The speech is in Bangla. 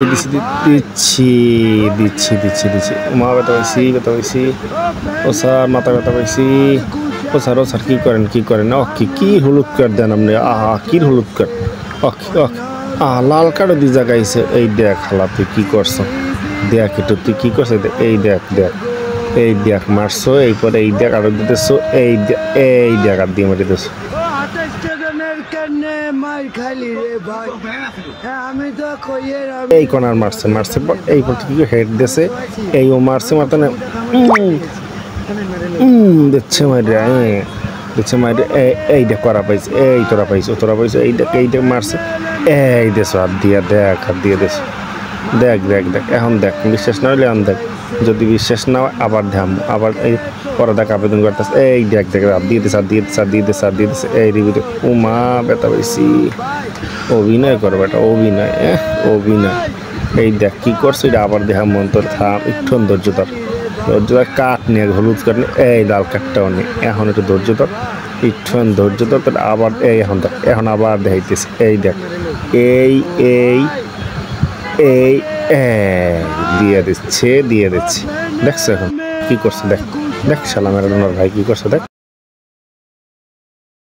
দিচ্ছি দিচ্ছি দিচ্ছি দিচ্ছি মা ব্যথা পাইছি ও স্যার মাথা ব্যথা পাইছি ও স্যার কী করেন কি হলুদ কার্ড দেন আপনি কি হলুদ কার্ড লাল কার্ডও দিয়ে জাগাইছে এই দেখ হালা তুই কী করছো দেখ একটু তুই কী করছো এই দেখ মারছো এইপরে এই দেখ আরো দিতেছো এই দেখ আর দিয়ে মারিতেছো এই কনার মারছে এই হেড দিয়েছে এই ও মারছে মারতে না দিচ্ছে মাইরে এই দেখ করা পাইছে এই তোরা পাইছো এই দেখ মারছে এই দেশ হাত দিয়ে দেশ দেখ এখন দেখ বিশ্বাস না হলে এখন দেখ যদি বিশ্বাস না হয় আবার ধ্যাম আবার এই পরে দেখ আবেদন করতেছে এই দেখ হাত দিয়ে দিতেছে এই রিভিউ ও মা ব্যথা পাইছি অভিনয় করবে এটা অভিনয় এই দেখ কি করছো এটা আবার দেখা মন তোর থাম একটু ধৈর্য ধর কাঠ নিয়ে হলুদ কাঠ নিয়ে এই লাল কাঠটাও নেই এখন একটু ধৈর্য ধর তোর আবার এখন আবার দেখাইতেছে এই দেখ এই দিয়ে দিচ্ছে দেখছো এখন কি করছে দেখ শালা মেরা ভাই কি করছে দেখ।